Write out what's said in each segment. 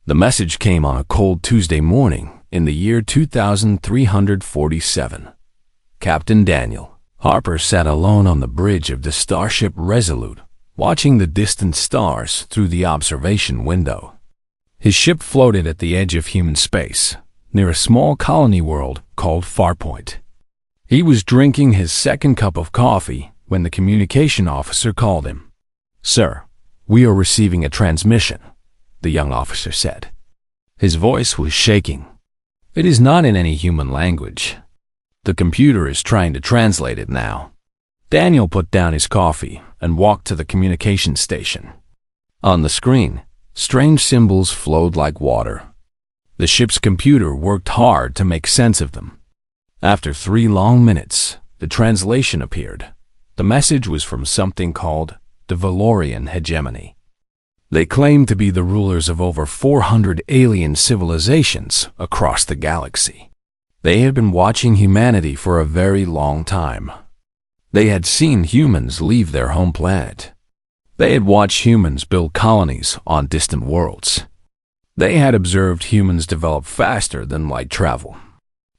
The message came on a cold Tuesday morning in the year 2347. Captain Daniel Harper sat alone on the bridge of the starship Resolute, watching the distant stars through the observation window. His ship floated at the edge of human space, near a small colony world called Farpoint. He was drinking his second cup of coffee when the communication officer called him. "Sir, we are receiving a transmission," the young officer said. His voice was shaking. "It is not in any human language. The computer is trying to translate it now." Daniel put down his coffee and walked to the communication station. On the screen, strange symbols flowed like water. The ship's computer worked hard to make sense of them. After 3 long minutes, the translation appeared. The message was from something called the Valorian hegemony. They claimed to be the rulers of over 400 alien civilizations across the galaxy. They had been watching humanity for a very long time. They had seen humans leave their home planet. They had watched humans build colonies on distant worlds. They had observed humans develop faster than light travel.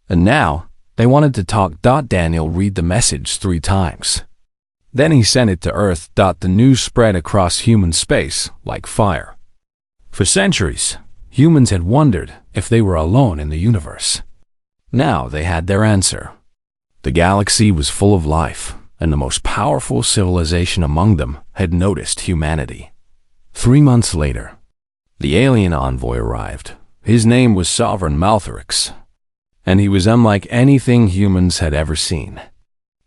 And now, they wanted to talk. Daniel read the message 3 times. Then he sent it to Earth. The news spread across human space like fire. For centuries, humans had wondered if they were alone in the universe. Now they had their answer. The galaxy was full of life, and the most powerful civilization among them had noticed humanity. 3 months later, the alien envoy arrived. His name was Sovereign Malthrix, and he was unlike anything humans had ever seen.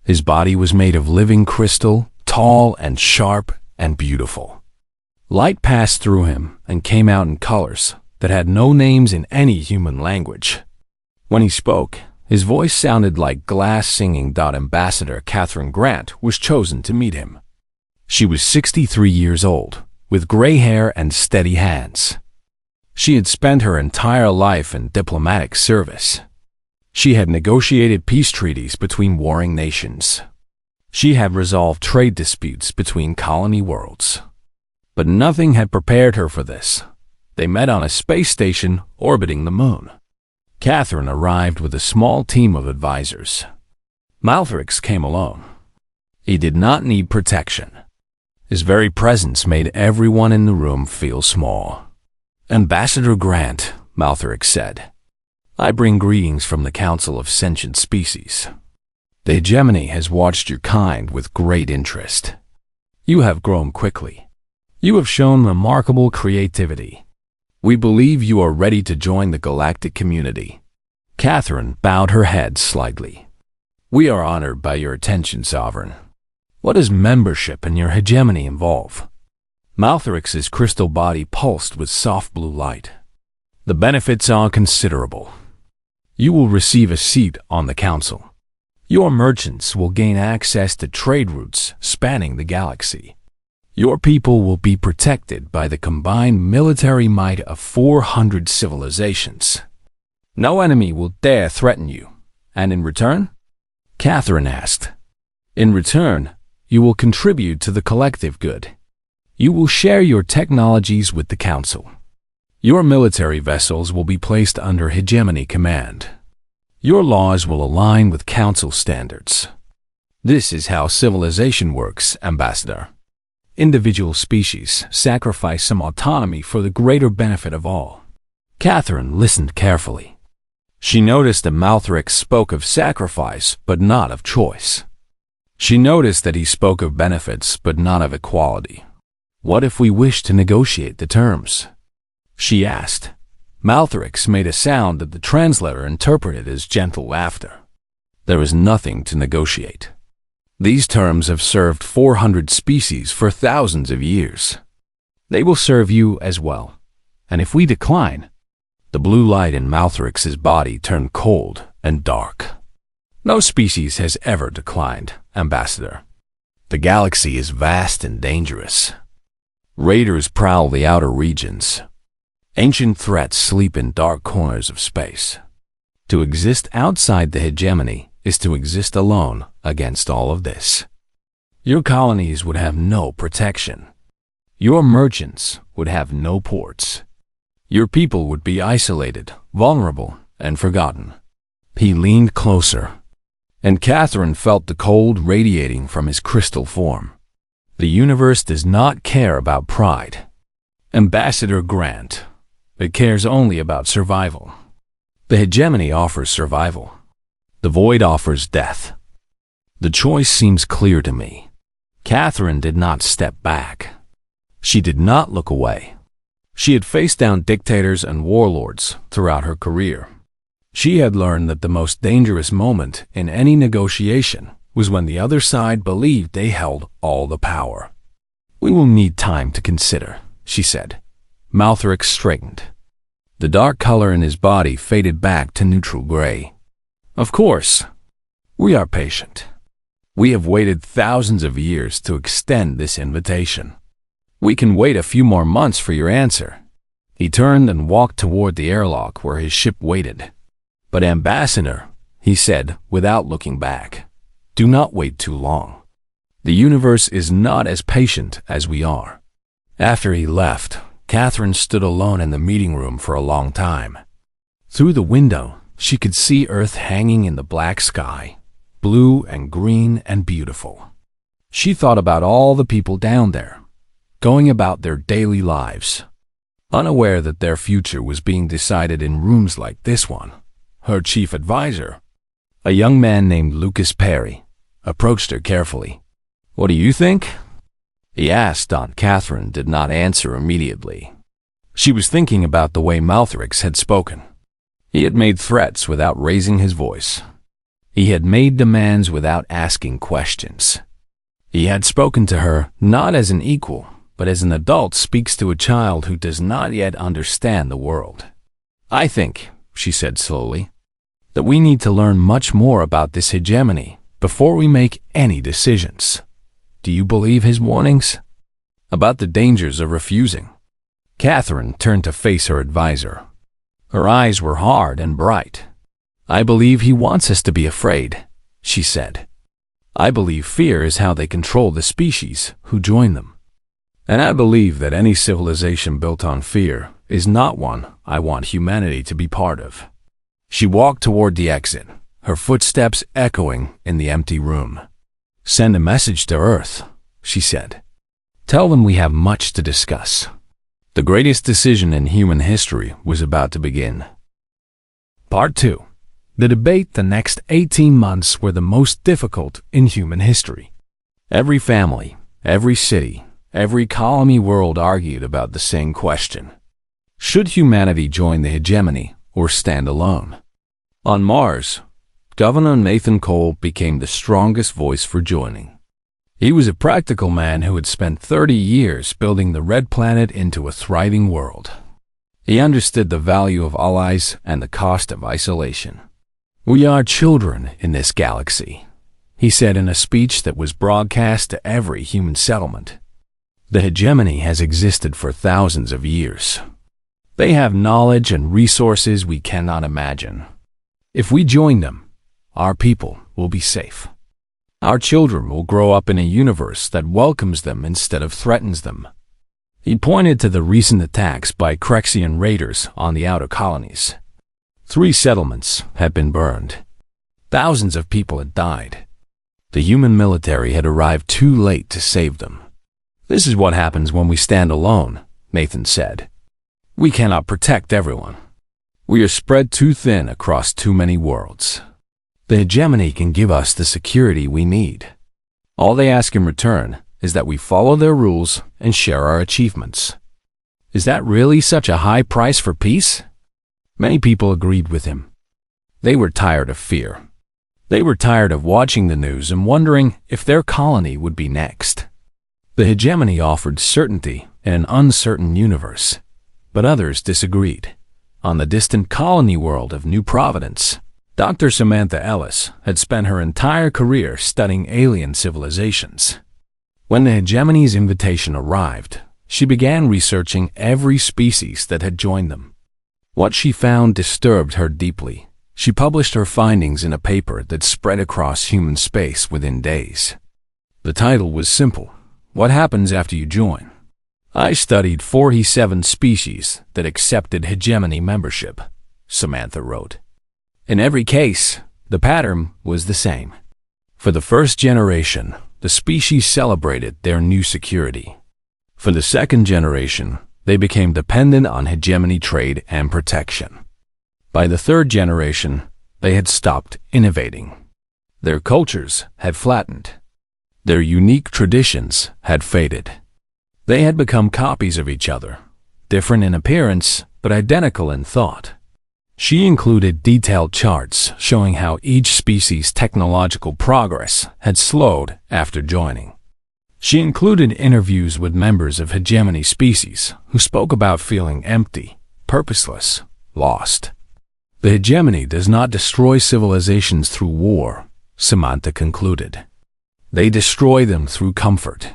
His body was made of living crystal, tall and sharp and beautiful. Light passed through him and came out in colors that had no names in any human language. When he spoke, his voice sounded like glass singing. Ambassador Catherine Grant was chosen to meet him. She was 63 years old, with gray hair and steady hands. She had spent her entire life in diplomatic service. She had negotiated peace treaties between warring nations. She had resolved trade disputes between colony worlds. But nothing had prepared her for this. They met on a space station orbiting the moon. Catherine arrived with a small team of advisors. Malthrix came alone. He did not need protection. His very presence made everyone in the room feel small. "Ambassador Grant," Malthrix said, "I bring greetings from the Council of Sentient Species. The hegemony has watched your kind with great interest. You have grown quickly. You have shown remarkable creativity. We believe you are ready to join the galactic community." Catherine bowed her head slightly. "We are honored by your attention, Sovereign. What does membership in your hegemony involve?" Malthrix's crystal body pulsed with soft blue light. "The benefits are considerable. You will receive a seat on the council. Your merchants will gain access to trade routes spanning the galaxy. Your people will be protected by the combined military might of 400 civilizations. No enemy will dare threaten you. And in return?" Catherine asked. "In return, you will contribute to the collective good. You will share your technologies with the council. Your military vessels will be placed under hegemony command. Your laws will align with council standards. This is how civilization works, Ambassador. Individual species sacrifice some autonomy for the greater benefit of all." Catherine listened carefully. She noticed that Malthrix spoke of sacrifice but not of choice. She noticed that he spoke of benefits but not of equality. "What if we wish to negotiate the terms?" she asked. Malthrix made a sound that the translator interpreted as gentle laughter. "There is nothing to negotiate. These terms have served 400 species for thousands of years. They will serve you as well. And if we decline..." The blue light in Malthrix's body turned cold and dark. "No species has ever declined, Ambassador. The galaxy is vast and dangerous. Raiders prowl the outer regions. Ancient threats sleep in dark corners of space. To exist outside the hegemony is to exist alone against all of this. Your colonies would have no protection. Your merchants would have no ports. Your people would be isolated, vulnerable, and forgotten. He leaned closer, and Catherine felt the cold radiating from his crystal form. The universe does not care about pride, Ambassador Grant. It cares only about survival. The hegemony offers survival. The void offers death. The choice seems clear to me. Catherine did not step back. She did not look away. She had faced down dictators and warlords throughout her career. She had learned that the most dangerous moment in any negotiation was when the other side believed they held all the power. "We will need time to consider," she said. Malthric straightened. The dark color in his body faded back to neutral gray. "Of course. We are patient. We have waited thousands of years to extend this invitation. We can wait a few more months for your answer." He turned and walked toward the airlock where his ship waited. "But Ambassador," he said without looking back, "do not wait too long. The universe is not as patient as we are." After he left, Catherine stood alone in the meeting room for a long time. Through the window, she could see Earth hanging in the black sky, blue and green and beautiful. She thought about all the people down there, going about their daily lives, unaware that their future was being decided in rooms like this one. Her chief advisor, a young man named Lucas Perry, approached her carefully. "What do you think?" he asked. Catherine did not answer immediately. She was thinking about the way Malthrix had spoken. He had made threats without raising his voice. He had made demands without asking questions. He had spoken to her not as an equal, but as an adult speaks to a child who does not yet understand the world. "I think," she said slowly, "that we need to learn much more about this hegemony before we make any decisions. Do you believe his warnings? About the dangers of refusing?" Catherine turned to face her advisor. Her eyes were hard and bright. "I believe he wants us to be afraid," she said. "I believe fear is how they control the species who join them. And I believe that any civilization built on fear is not one I want humanity to be part of." She walked toward the exit, her footsteps echoing in the empty room. "Send a message to Earth," she said. "Tell them we have much to discuss. The greatest decision in human history was about to begin." Part 2. The debate the next 18 months were the most difficult in human history. Every family, every city, every colony world argued about the same question. Should humanity join the hegemony or stand alone? On Mars, Governor Nathan Cole became the strongest voice for joining. He was a practical man who had spent 30 years building the Red Planet into a thriving world. He understood the value of allies and the cost of isolation. "We are children in this galaxy," he said in a speech that was broadcast to every human settlement. "The hegemony has existed for thousands of years. They have knowledge and resources we cannot imagine. If we join them, our people will be safe. Our children will grow up in a universe that welcomes them instead of threatens them." He pointed to the recent attacks by Crexian raiders on the outer colonies. 3 settlements had been burned. Thousands of people had died. The human military had arrived too late to save them. "This is what happens when we stand alone," Nathan said. "We cannot protect everyone. We are spread too thin across too many worlds. The hegemony can give us the security we need. All they ask in return is that we follow their rules and share our achievements." Is that really such a high price for peace? Many people agreed with him. They were tired of fear. They were tired of watching the news and wondering if their colony would be next. The hegemony offered certainty in an uncertain universe, but others disagreed. On the distant colony world of New Providence, Dr. Samantha Ellis had spent her entire career studying alien civilizations. When the hegemony's invitation arrived, she began researching every species that had joined them. What she found disturbed her deeply. She published her findings in a paper that spread across human space within days. The title was simple: "What happens after you join?" I studied 47 species that accepted hegemony membership, Samantha wrote. In every case, the pattern was the same. For the first generation, the species celebrated their new security. For the second generation, they became dependent on hegemony trade and protection. By the third generation, they had stopped innovating. Their cultures had flattened. Their unique traditions had faded. They had become copies of each other, different in appearance but identical in thought. She included detailed charts showing how each species' technological progress had slowed after joining. She included interviews with members of hegemony species who spoke about feeling empty, purposeless, lost. The hegemony does not destroy civilizations through war, Samantha concluded. They destroy them through comfort.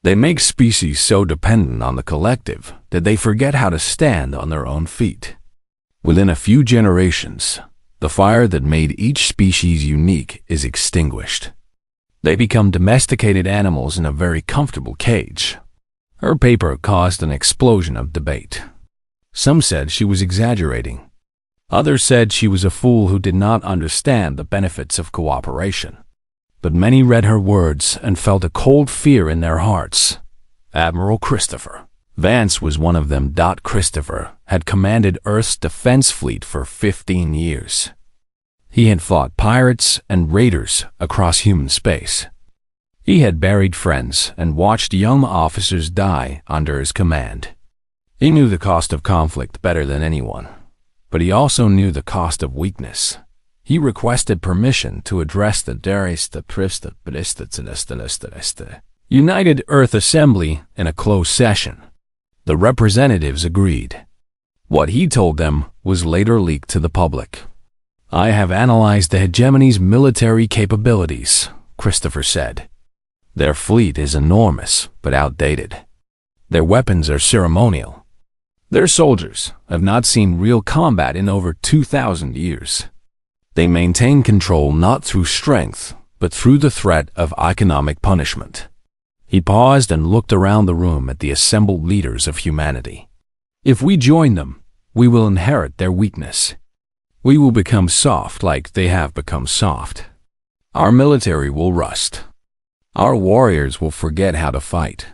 They make species so dependent on the collective that they forget how to stand on their own feet. Within a few generations, the fire that made each species unique is extinguished. They become domesticated animals in a very comfortable cage. Her paper caused an explosion of debate. Some said she was exaggerating. Others said she was a fool who did not understand the benefits of cooperation. But many read her words and felt a cold fear in their hearts. Admiral Christopher Vance was one of them. Christopher had commanded Earth's defense fleet for 15 years. He had fought pirates and raiders across human space. He had buried friends and watched young officers die under his command. He knew the cost of conflict better than anyone, but he also knew the cost of weakness. He requested permission to address the United Earth Assembly in a closed session. The representatives agreed. What he told them was later leaked to the public. I have analyzed the hegemony's military capabilities, Christopher said. Their fleet is enormous but outdated. Their weapons are ceremonial. Their soldiers have not seen real combat in over 2,000 years. They maintain control not through strength, but through the threat of economic punishment. He paused and looked around the room at the assembled leaders of humanity. If we join them, we will inherit their weakness. We will become soft like they have become soft. Our military will rust. Our warriors will forget how to fight.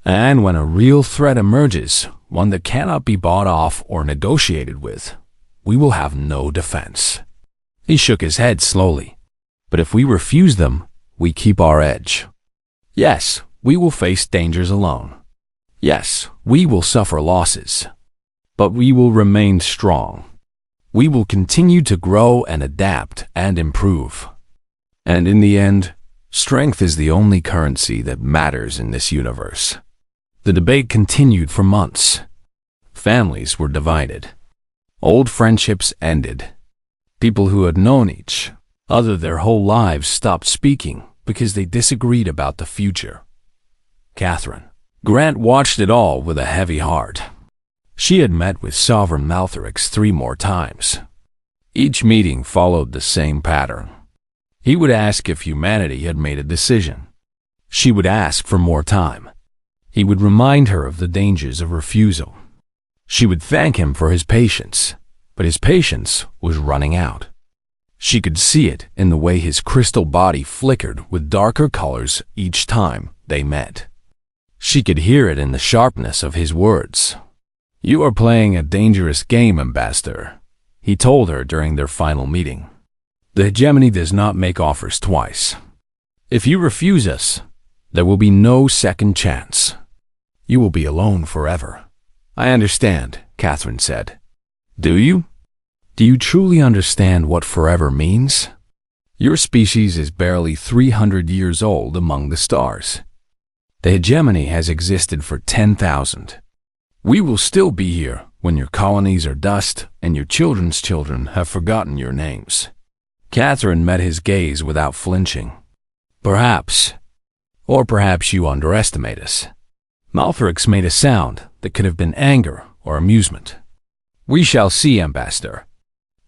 And when a real threat emerges, one that cannot be bought off or negotiated with, we will have no defense. He shook his head slowly. But if we refuse them, we keep our edge. Yes, we will face dangers alone. Yes, we will suffer losses. But we will remain strong. We will continue to grow and adapt and improve. And in the end, strength is the only currency that matters in this universe. The debate continued for months. Families were divided. Old friendships ended. People who had known each other their whole lives stopped speaking because they disagreed about the future. Catherine Grant watched it all with a heavy heart. She had met with Sovereign Malthorix 3 more times. Each meeting followed the same pattern. He would ask if humanity had made a decision. She would ask for more time. He would remind her of the dangers of refusal. She would thank him for his patience, but his patience was running out. She could see it in the way his crystal body flickered with darker colors each time they met. She could hear it in the sharpness of his words. "You are playing a dangerous game, Ambassador," he told her during their final meeting. "The hegemony does not make offers twice. If you refuse us, there will be no second chance. You will be alone forever." "I understand," Catherine said. "Do you? Do you truly understand what forever means? Your species is barely 300 years old among the stars. The hegemony has existed for 10,000. We will still be here when your colonies are dust and your children's children have forgotten your names." Catherine met his gaze without flinching. "Perhaps. Or perhaps you underestimate us." Malthorix made a sound that could have been anger or amusement. "We shall see, Ambassador.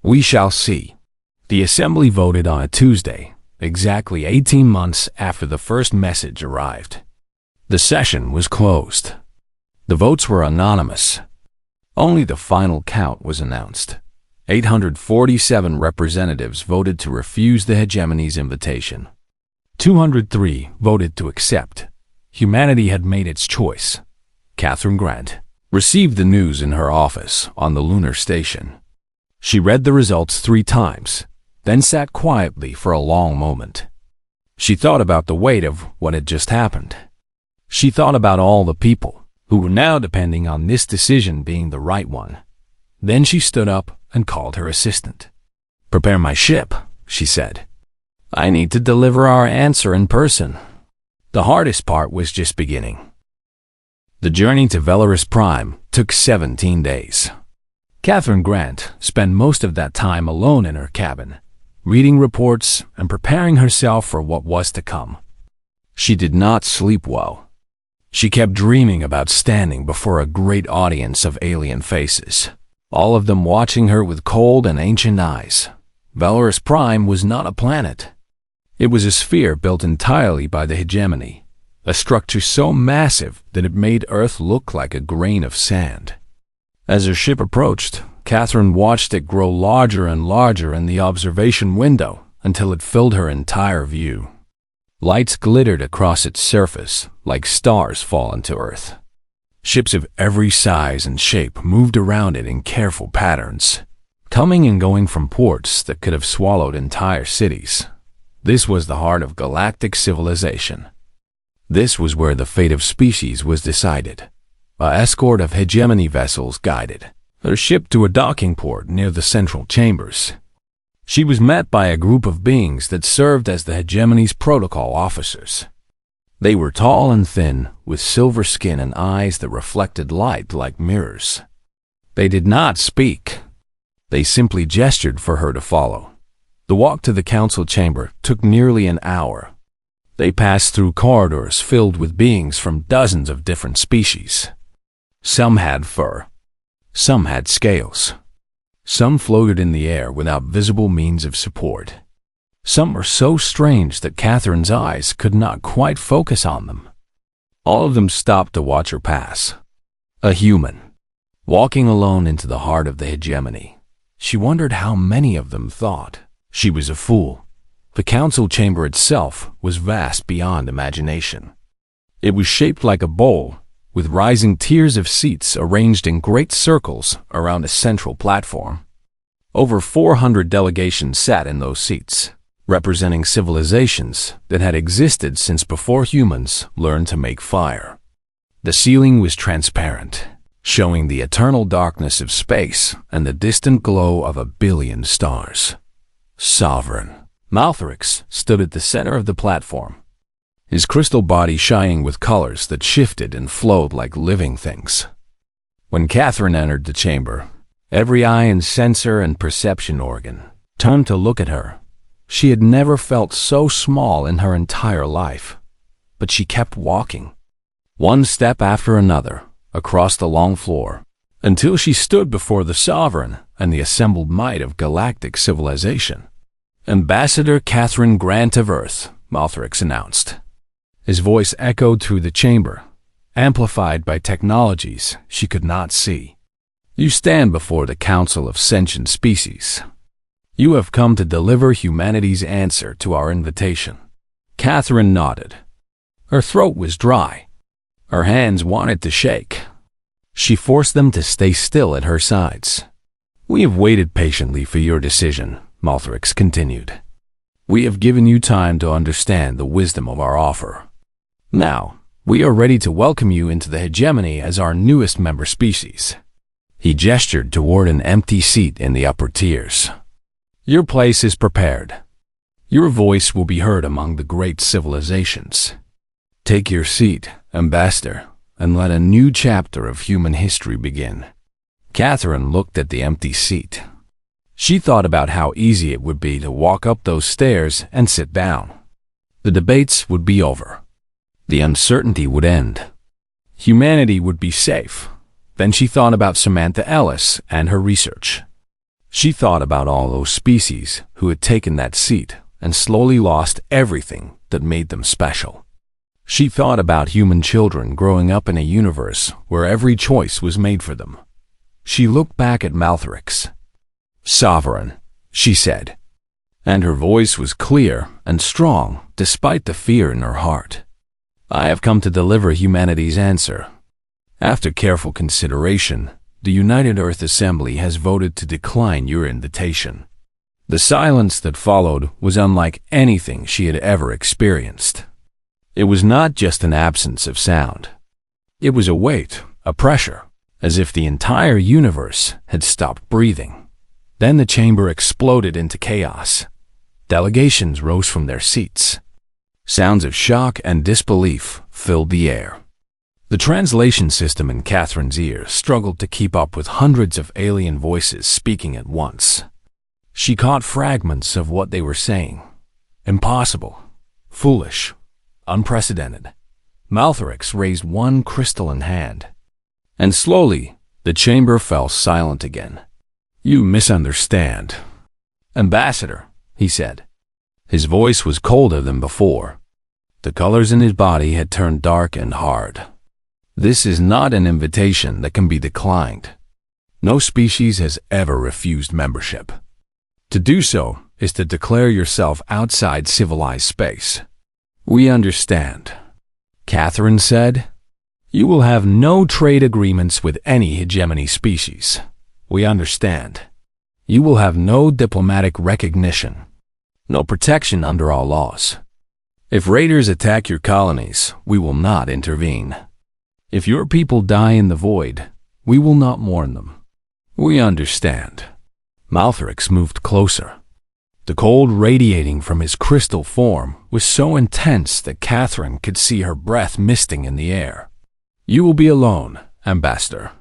We shall see." The assembly voted on a Tuesday, exactly 18 months after the first message arrived. The session was closed. The votes were anonymous. Only the final count was announced. 847 representatives voted to refuse the hegemony's invitation. 203 voted to accept. Humanity had made its choice. Catherine Grant received the news in her office on the lunar station. She read the results 3 times, then sat quietly for a long moment. She thought about the weight of what had just happened. She thought about all the people who were now depending on this decision being the right one. Then she stood up and called her assistant. "Prepare my ship," she said. "I need to deliver our answer in person." The hardest part was just beginning. The journey to Velaris Prime took 17 days. Catherine Grant spent most of that time alone in her cabin, reading reports and preparing herself for what was to come. She did not sleep well. She kept dreaming about standing before a great audience of alien faces, all of them watching her with cold and ancient eyes. Velaris Prime was not a planet. It was a sphere built entirely by the hegemony, a structure so massive that it made Earth look like a grain of sand. As her ship approached, Catherine watched it grow larger and larger in the observation window until it filled her entire view. Lights glittered across its surface like stars fallen to Earth. Ships of every size and shape moved around it in careful patterns, coming and going from ports that could have swallowed entire cities. This was the heart of galactic civilization. This was where the fate of species was decided. An escort of hegemony vessels guided her ship to a docking port near the central chambers. She was met by a group of beings that served as the hegemony's protocol officers. They were tall and thin, with silver skin and eyes that reflected light like mirrors. They did not speak. They simply gestured for her to follow. The walk to the council chamber took nearly an hour. They passed through corridors filled with beings from dozens of different species. Some had fur. Some had scales. Some floated in the air without visible means of support. Some were so strange that Catherine's eyes could not quite focus on them. All of them stopped to watch her pass. A human, walking alone into the heart of the hegemony. She wondered how many of them thought she was a fool. The council chamber itself was vast beyond imagination. It was shaped like a bowl, with rising tiers of seats arranged in great circles around a central platform. Over 400 delegations sat in those seats, representing civilizations that had existed since before humans learned to make fire. The ceiling was transparent, showing the eternal darkness of space and the distant glow of 1 billion stars. Sovereign Malthrix stood at the center of the platform, his crystal body shining with colors that shifted and flowed like living things. When Catherine entered the chamber, every eye and sensor and perception organ turned to look at her. She had never felt so small in her entire life, but she kept walking, one step after another, across the long floor, until she stood before the sovereign and the assembled might of galactic civilization. "Ambassador Catherine Grant of Earth," Malthrix announced. His voice echoed through the chamber, amplified by technologies she could not see. "You stand before the Council of Sentient Species. You have come to deliver humanity's answer to our invitation." Catherine nodded. Her throat was dry. Her hands wanted to shake. She forced them to stay still at her sides. "We have waited patiently for your decision," Malthrix continued. "We have given you time to understand the wisdom of our offer. Now, we are ready to welcome you into the hegemony as our newest member species." He gestured toward an empty seat in the upper tiers. "Your place is prepared. Your voice will be heard among the great civilizations. Take your seat, Ambassador, and let a new chapter of human history begin." Catherine looked at the empty seat. She thought about how easy it would be to walk up those stairs and sit down. The debates would be over. The uncertainty would end. Humanity would be safe. Then she thought about Samantha Ellis and her research. She thought about all those species who had taken that seat and slowly lost everything that made them special. She thought about human children growing up in a universe where every choice was made for them. She looked back at Malthrix. "Sovereign," she said, and her voice was clear and strong despite the fear in her heart. "I have come to deliver humanity's answer. After careful consideration, the United Earth Assembly has voted to decline your invitation." The silence that followed was unlike anything she had ever experienced. It was not just an absence of sound. It was a weight, a pressure, as if the entire universe had stopped breathing. Then the chamber exploded into chaos. Delegations rose from their seats. Sounds of shock and disbelief filled the air. The translation system in Catherine's ear struggled to keep up with hundreds of alien voices speaking at once. She caught fragments of what they were saying. Impossible. Foolish. Unprecedented. Malthrix raised one crystalline hand. And slowly, the chamber fell silent again. "You misunderstand." "Ambassador," he said. His voice was colder than before. The colors in his body had turned dark and hard. "This is not an invitation that can be declined. No species has ever refused membership. To do so is to declare yourself outside civilized space." "We understand," Catherine said. "You will have no trade agreements with any hegemony species. We understand. You will have no diplomatic recognition, no protection under our laws. If raiders attack your colonies, we will not intervene. If your people die in the void, we will not mourn them. We understand." Malthrix moved closer. The cold radiating from his crystal form was so intense that Catherine could see her breath misting in the air. "You will be alone, Ambassador.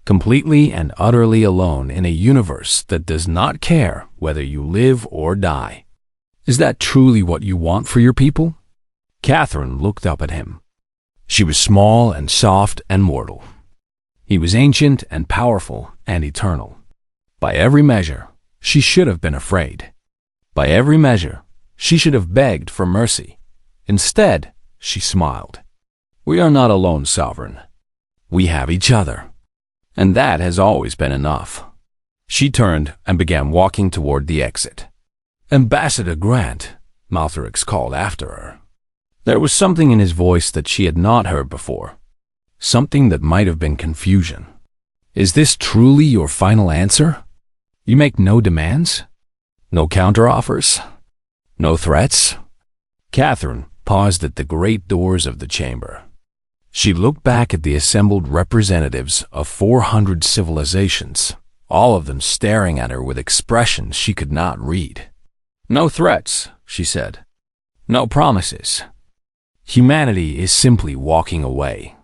Completely and utterly alone in a universe that does not care whether you live or die. Is that truly what you want for your people?" Catherine looked up at him. She was small and soft and mortal. He was ancient and powerful and eternal. By every measure, she should have been afraid. By every measure, she should have begged for mercy. Instead, she smiled. "We are not alone, Sovereign. We have each other. And that has always been enough." She turned and began walking toward the exit. "Ambassador Grant," Malthrix called after her. There was something in his voice that she had not heard before. Something that might have been confusion. "Is this truly your final answer? You make no demands? No counteroffers? No threats?" Catherine paused at the great doors of the chamber. She looked back at the assembled representatives of 400 civilizations, all of them staring at her with expressions she could not read. "No threats," she said. "No promises. Humanity is simply walking away."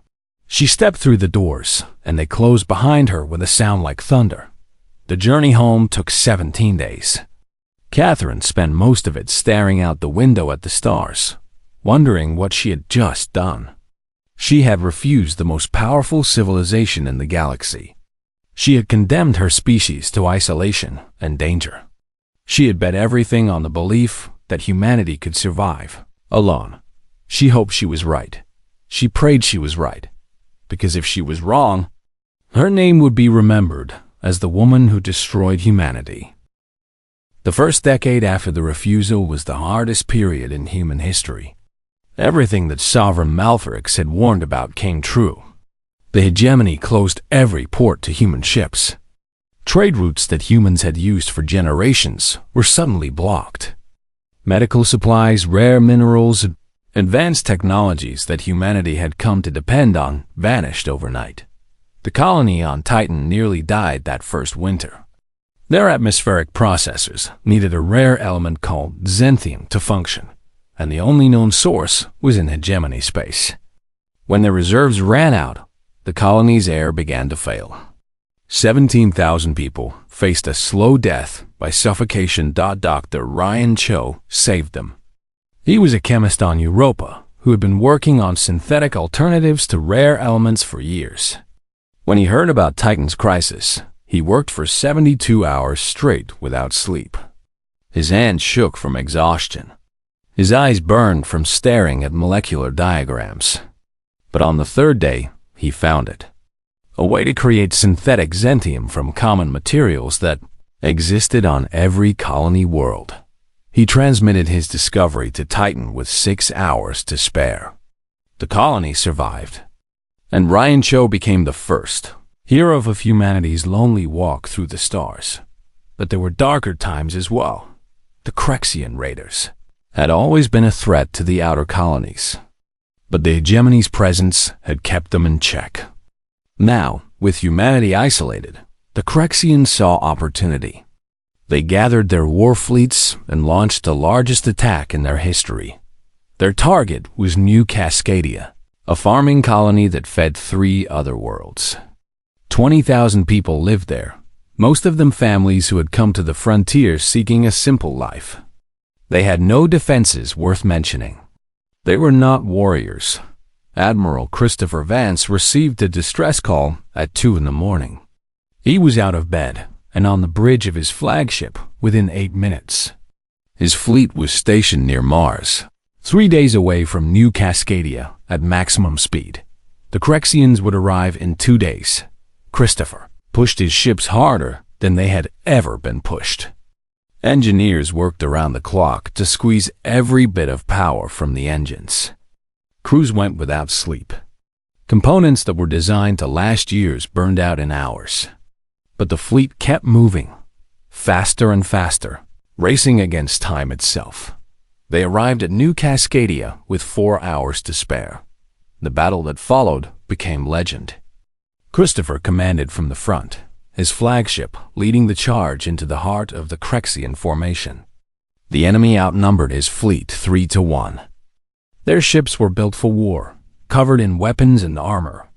She stepped through the doors, and they closed behind her with a sound like thunder. The journey home took 17 days. Catherine spent most of it staring out the window at the stars, wondering what she had just done. She had refused the most powerful civilization in the galaxy. She had condemned her species to isolation and danger. She had bet everything on the belief that humanity could survive, alone. She hoped she was right. She prayed she was right. Because if she was wrong, her name would be remembered as the woman who destroyed humanity. The first decade after the refusal was the hardest period in human history. Everything that Sovereign Malthrix had warned about came true. The hegemony closed every port to human ships. Trade routes that humans had used for generations were suddenly blocked. Medical supplies, rare minerals, advanced technologies that humanity had come to depend on vanished overnight. The colony on Titan nearly died that first winter. Their atmospheric processors needed a rare element called xanthium to function, and the only known source was in hegemony space. When their reserves ran out, the colony's air began to fail. 17,000 people faced a slow death by suffocation. Dr. Ryan Cho saved them. He was a chemist on Europa who had been working on synthetic alternatives to rare elements for years. When he heard about Titan's crisis, he worked for 72 hours straight without sleep. His hands shook from exhaustion. His eyes burned from staring at molecular diagrams. But on the third day, he found it. A way to create synthetic xanthium from common materials that existed on every colony world. He transmitted his discovery to Titan with 6 hours to spare. The colony survived, and Ryan Cho became the first hero of humanity's lonely walk through the stars. But there were darker times as well. The Crexian raiders had always been a threat to the outer colonies, but the hegemony's presence had kept them in check. Now, with humanity isolated, the Crexians saw opportunity. They gathered their war fleets and launched the largest attack in their history. Their target was New Cascadia, a farming colony that fed 3 other worlds. 20,000 people lived there, most of them families who had come to the frontier seeking a simple life. They had no defenses worth mentioning. They were not warriors. Admiral Christopher Vance received a distress call at 2 a.m. He was out of bed and on the bridge of his flagship within 8 minutes. His fleet was stationed near Mars, 3 days away from New Cascadia at maximum speed. The Crexians would arrive in 2 days. Christopher pushed his ships harder than they had ever been pushed. Engineers worked around the clock to squeeze every bit of power from the engines. Crews went without sleep. Components that were designed to last years burned out in hours. But the fleet kept moving, faster and faster, racing against time itself. They arrived at New Cascadia with 4 hours to spare. The battle that followed became legend. Christopher commanded from the front, his flagship leading the charge into the heart of the Crexian formation. The enemy outnumbered his fleet 3-1. Their ships were built for war, covered in weapons and armor.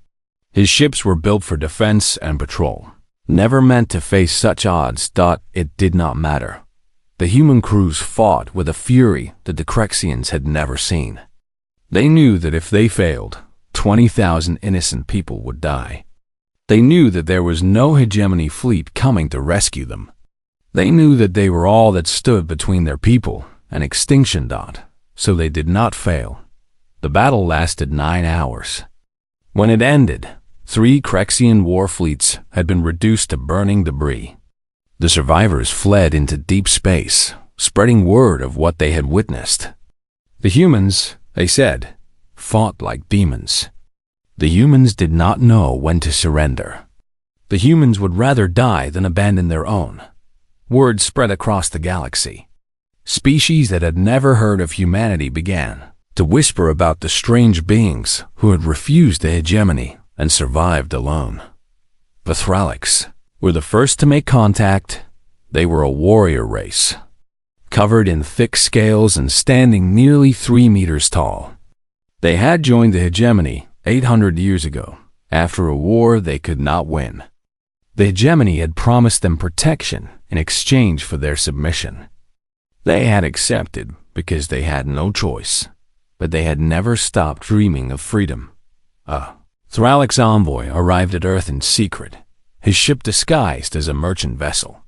His ships were built for defense and patrol, never meant to face such odds. It did not matter. The human crews fought with a fury that the Crexians had never seen. They knew that if they failed, 20,000 innocent people would die. They knew that there was no hegemony fleet coming to rescue them. They knew that they were all that stood between their people and extinction. So they did not fail. The battle lasted 9 hours. When it ended, 3 Crexian war fleets had been reduced to burning debris. The survivors fled into deep space, spreading word of what they had witnessed. The humans, they said, fought like demons. The humans did not know when to surrender. The humans would rather die than abandon their own. Word spread across the galaxy. Species that had never heard of humanity began to whisper about the strange beings who had refused the hegemony and survived alone. The Thralics were the first to make contact. They were a warrior race, covered in thick scales and standing nearly 3 meters tall. They had joined the hegemony 800 years ago, after a war they could not win. The hegemony had promised them protection in exchange for their submission. They had accepted because they had no choice, but they had never stopped dreaming of freedom. Thralics' envoy arrived at Earth in secret, his ship disguised as a merchant vessel.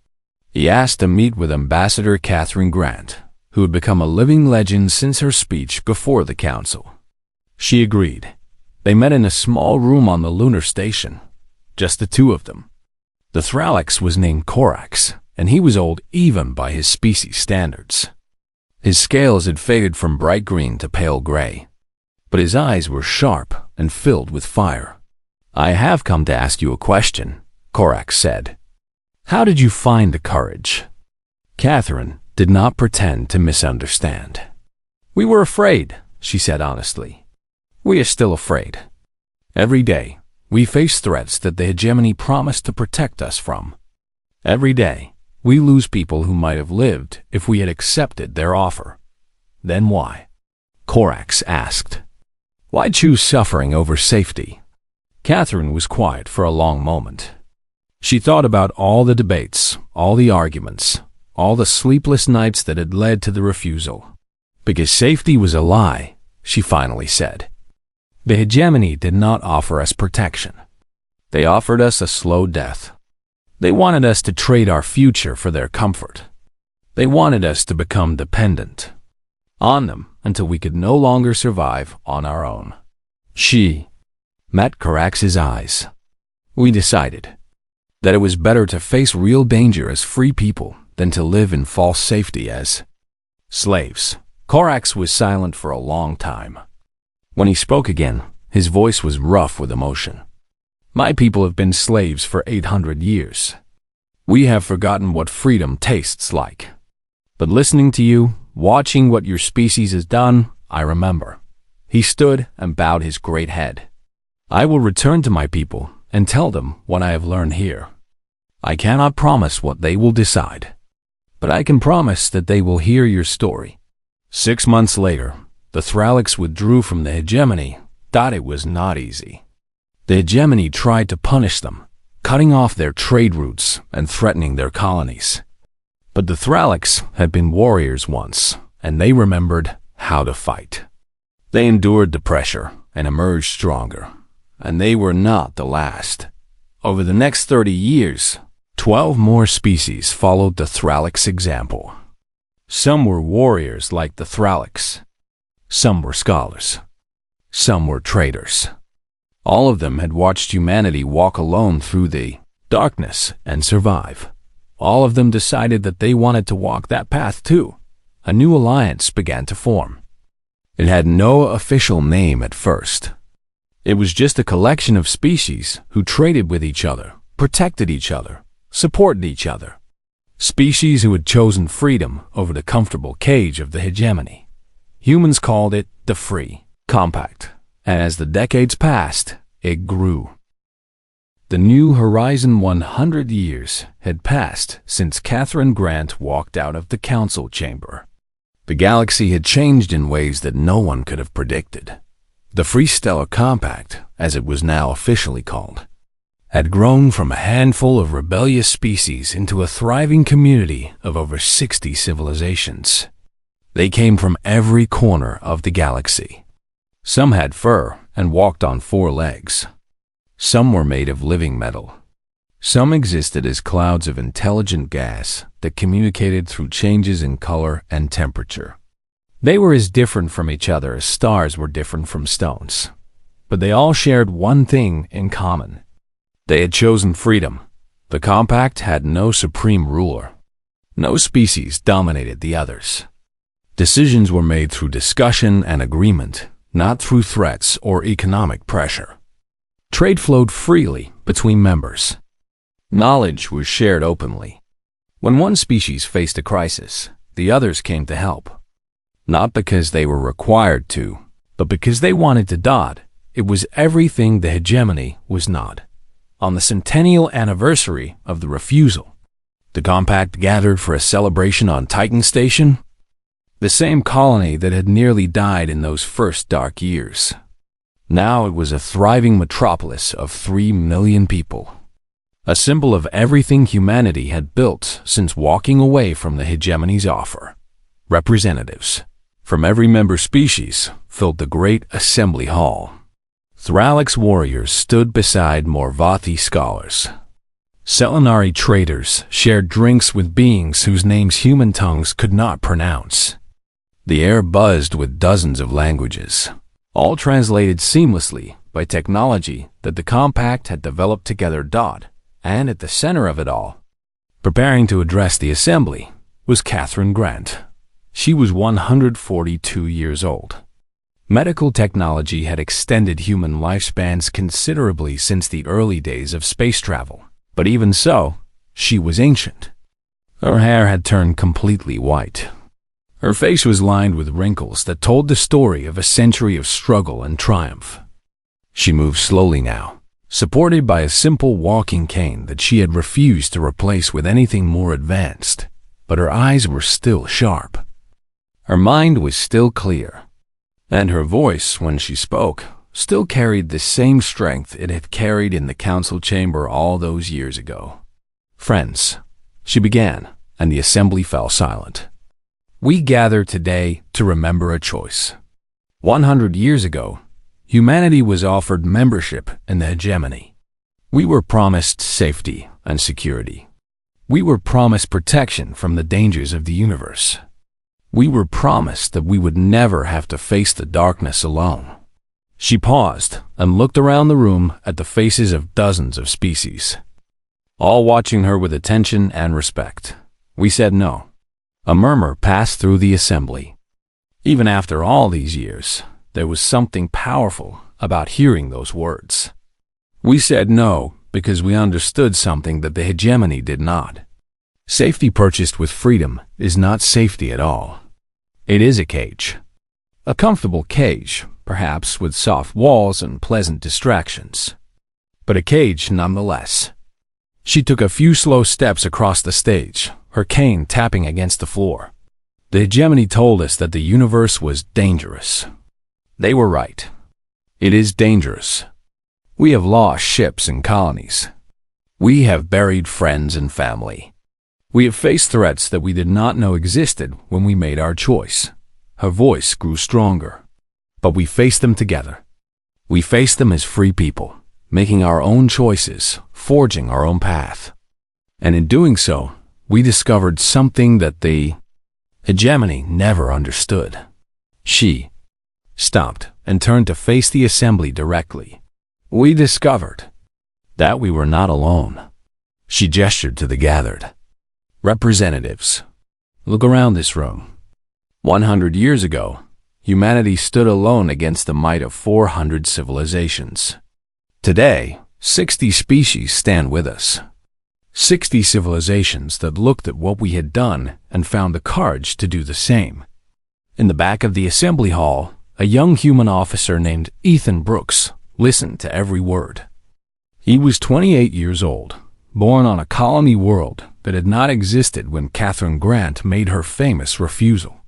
He asked to meet with Ambassador Catherine Grant, who had become a living legend since her speech before the council. She agreed. They met in a small room on the lunar station, just the 2 of them. The Thralics was named Corax, and he was old even by his species standards. His scales had faded from bright green to pale gray, but his eyes were sharp and filled with fire. "I have come to ask you a question," Corax said. "How did you find the courage?" Catherine did not pretend to misunderstand. "We were afraid," she said honestly. "We are still afraid. Every day, we face threats that the hegemony promised to protect us from. Every day, we lose people who might have lived if we had accepted their offer." "Then why?" Corax asked. "Why choose suffering over safety?" Catherine was quiet for a long moment. She thought about all the debates, all the arguments, all the sleepless nights that had led to the refusal. "Because safety was a lie," she finally said. "The hegemony did not offer us protection. They offered us a slow death. They wanted us to trade our future for their comfort. They wanted us to become dependent. on them until we could no longer survive on our own. She met Carax's eyes. We decided that it was better to face real danger as free people than to live in false safety as slaves. Carax was silent for a long time. When he spoke again, his voice was rough with emotion. My people have been slaves for 800 years. We have forgotten what freedom tastes like. But listening to you, watching what your species has done, I remember. He stood and bowed his great head. I will return to my people and tell them what I have learned here. I cannot promise what they will decide, but I can promise that they will hear your story. 6 months later, the Thralics withdrew from the hegemony. It was not easy. The hegemony tried to punish them, cutting off their trade routes and threatening their colonies. But the Thralics had been warriors once, and they remembered how to fight. They endured the pressure and emerged stronger, and they were not the last. Over the next 30 years, 12 more species followed the Thralics' example. Some were warriors like the Thralics. Some were scholars. Some were traders. All of them had watched humanity walk alone through the darkness and survive. All of them decided that they wanted to walk that path too. A new alliance began to form. It had no official name at first. It was just a collection of species who traded with each other, protected each other, supported each other. Species who had chosen freedom over the comfortable cage of the hegemony. Humans called it the Free Compact, and as the decades passed, it grew. The New Horizon 100 years had passed since Catherine Grant walked out of the council chamber. The galaxy had changed in ways that no one could have predicted. The Free Stellar Compact, as it was now officially called, had grown from a handful of rebellious species into a thriving community of over 60 civilizations. They came from every corner of the galaxy. Some had fur and walked on 4 legs. Some were made of living metal. Some existed as clouds of intelligent gas that communicated through changes in color and temperature. They were as different from each other as stars were different from stones. But they all shared one thing in common. They had chosen freedom. The compact had no supreme ruler. No species dominated the others. Decisions were made through discussion and agreement, not through threats or economic pressure. Trade flowed freely between members. Knowledge was shared openly. When one species faced a crisis, the others came to help. Not because they were required to, but because they wanted to. It was everything the hegemony was not. On the centennial anniversary of the refusal, the compact gathered for a celebration on Titan Station, the same colony that had nearly died in those first dark years. Now it was a thriving metropolis of 3 million people, a symbol of everything humanity had built since walking away from the hegemony's offer. Representatives from every member species filled the great assembly hall. Thralics warriors stood beside Morvathi scholars. Selenari traders shared drinks with beings whose names human tongues could not pronounce. The air buzzed with dozens of languages, all translated seamlessly by technology that the compact had developed together. And at the center of it all, preparing to address the assembly, was Catherine Grant. She was 142 years old. Medical technology had extended human lifespans considerably since the early days of space travel. But even so, she was ancient. Her hair had turned completely white. Her face was lined with wrinkles that told the story of a century of struggle and triumph. She moved slowly now, supported by a simple walking cane that she had refused to replace with anything more advanced. But her eyes were still sharp. Her mind was still clear. And her voice, when she spoke, still carried the same strength it had carried in the council chamber all those years ago. Friends, she began, and the assembly fell silent. We gather today to remember a choice. 100 years ago, humanity was offered membership in the hegemony. We were promised safety and security. We were promised protection from the dangers of the universe. We were promised that we would never have to face the darkness alone. She paused and looked around the room at the faces of dozens of species, all watching her with attention and respect. We said no. A murmur passed through the assembly. Even after all these years, there was something powerful about hearing those words. We said no because we understood something that the hegemony did not. Safety purchased with freedom is not safety at all. It is a cage. A comfortable cage, perhaps with soft walls and pleasant distractions. But a cage nonetheless. She took a few slow steps across the stage, her cane tapping against the floor. The hegemony told us that the universe was dangerous. They were right. It is dangerous. We have lost ships and colonies. We have buried friends and family. We have faced threats that we did not know existed when we made our choice. Her voice grew stronger. But we faced them together. We faced them as free people, making our own choices, forging our own path. And in doing so, we discovered something that the hegemony never understood. She stopped and turned to face the assembly directly. We discovered that we were not alone. She gestured to the gathered representatives. Look around this room. 100 years ago, humanity stood alone against the might of 400 civilizations. Today, 60 species stand with us. 60 civilizations that looked at what we had done and found the courage to do the same. In the back of the assembly hall, a young human officer named Ethan Brooks listened to every word. He was 28 years old, born on a colony world that had not existed when Catherine Grant made her famous refusal.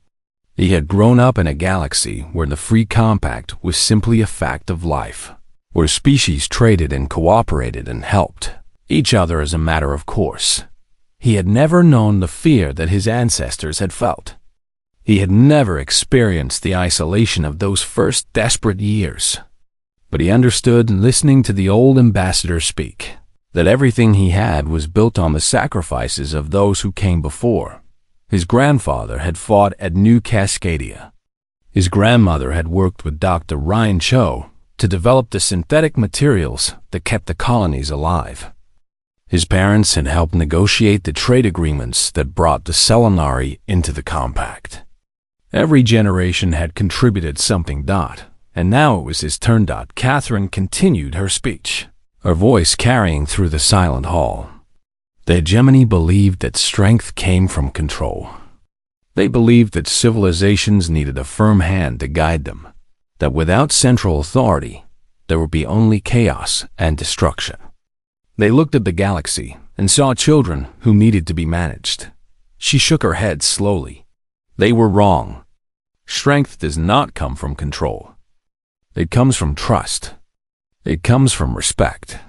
He had grown up in a galaxy where the free compact was simply a fact of life, where species traded and cooperated and helped each other as a matter of course. He had never known the fear that his ancestors had felt. He had never experienced the isolation of those first desperate years. But he understood, listening to the old ambassador speak, that everything he had was built on the sacrifices of those who came before. His grandfather had fought at New Cascadia. His grandmother had worked with Dr. Ryan Cho to develop the synthetic materials that kept the colonies alive. His parents had helped negotiate the trade agreements that brought the Selenari into the compact. Every generation had contributed something. And now it was his turn. Catherine continued her speech, her voice carrying through the silent hall. The hegemony believed that strength came from control. They believed that civilizations needed a firm hand to guide them, that without central authority, there would be only chaos and destruction. They looked at the galaxy and saw children who needed to be managed. She shook her head slowly. They were wrong. Strength does not come from control. It comes from trust. It comes from respect.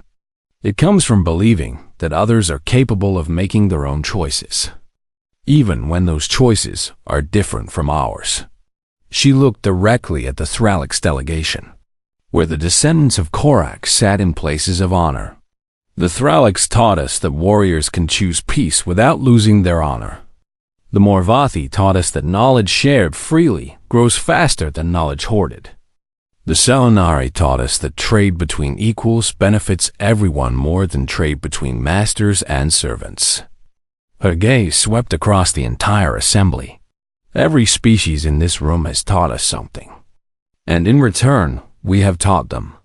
It comes from believing that others are capable of making their own choices, even when those choices are different from ours. She looked directly at the Thralix delegation, where the descendants of Korak sat in places of honor. The Thralix taught us that warriors can choose peace without losing their honor. The Morvathi taught us that knowledge shared freely grows faster than knowledge hoarded. The Selenari taught us that trade between equals benefits everyone more than trade between masters and servants. Her gaze swept across the entire assembly. Every species in this room has taught us something. And in return, we have taught them.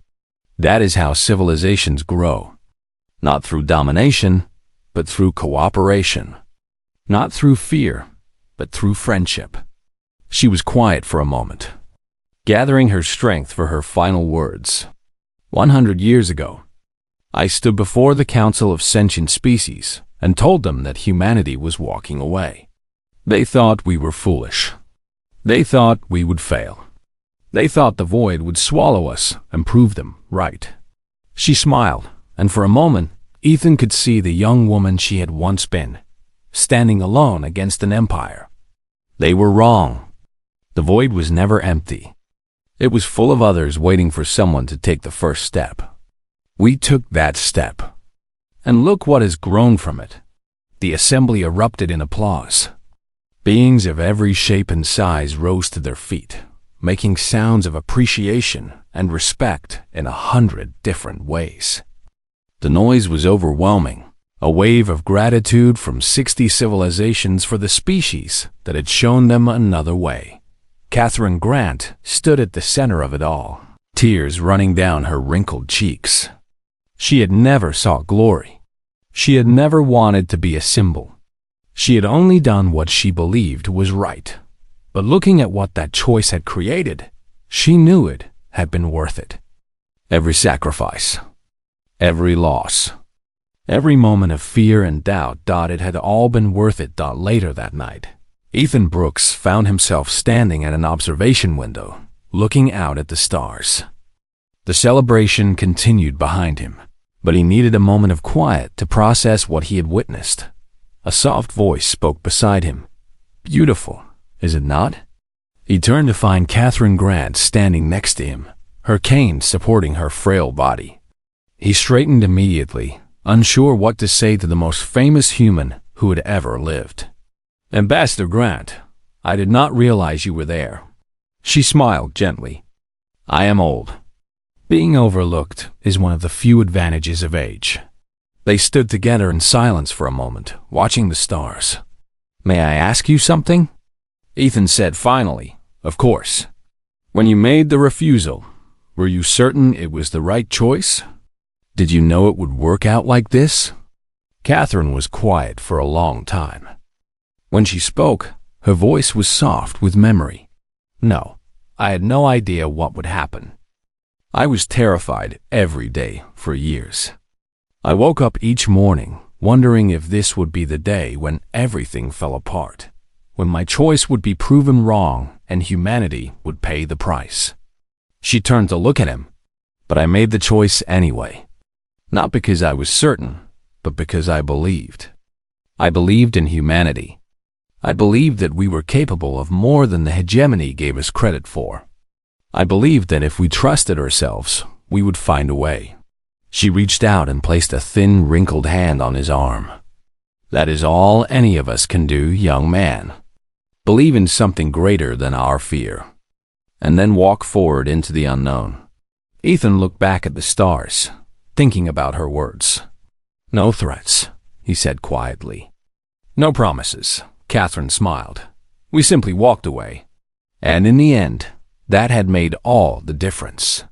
That is how civilizations grow. Not through domination, but through cooperation. Not through fear, but through friendship. She was quiet for a moment, gathering her strength for her final words. 100 years ago, I stood before the Council of Sentient Species and told them that humanity was walking away. They thought we were foolish. They thought we would fail. They thought the void would swallow us and prove them right. She smiled, and for a moment, Ethan could see the young woman she had once been, standing alone against an empire. They were wrong. The void was never empty. It was full of others waiting for someone to take the first step. We took that step. And look what has grown from it. The assembly erupted in applause. Beings of every shape and size rose to their feet, making sounds of appreciation and respect in 100 different ways. The noise was overwhelming, a wave of gratitude from 60 civilizations for the species that had shown them another way. Catherine Grant stood at the center of it all, tears running down her wrinkled cheeks. She had never sought glory. She had never wanted to be a symbol. She had only done what she believed was right. But looking at what that choice had created, she knew it had been worth it. Every sacrifice, every loss, every moment of fear and doubt, it had all been worth it. Later that night, Ethan Brooks found himself standing at an observation window, looking out at the stars. The celebration continued behind him, but he needed a moment of quiet to process what he had witnessed. A soft voice spoke beside him. "Beautiful, is it not?" He turned to find Catherine Grant standing next to him, her cane supporting her frail body. He straightened immediately, unsure what to say to the most famous human who had ever lived. "Ambassador Grant, I did not realize you were there." She smiled gently. "I am old. Being overlooked is one of the few advantages of age." They stood together in silence for a moment, watching the stars. "May I ask you something?" Ethan said finally. "Of course. When you made the refusal, were you certain it was the right choice? Did you know it would work out like this?" Catherine was quiet for a long time. When she spoke, her voice was soft with memory. "No, I had no idea what would happen. I was terrified every day for years. I woke up each morning wondering if this would be the day when everything fell apart, when my choice would be proven wrong and humanity would pay the price." She turned to look at him. "But I made the choice anyway. Not because I was certain, but because I believed. I believed in humanity. I believed that we were capable of more than the hegemony gave us credit for. I believed that if we trusted ourselves, we would find a way." She reached out and placed a thin, wrinkled hand on his arm. "That is all any of us can do, young man. Believe in something greater than our fear, and then walk forward into the unknown." Ethan looked back at the stars, thinking about her words. "No threats," he said quietly. "No promises," Catherine smiled. "We simply walked away. And in the end, that had made all the difference."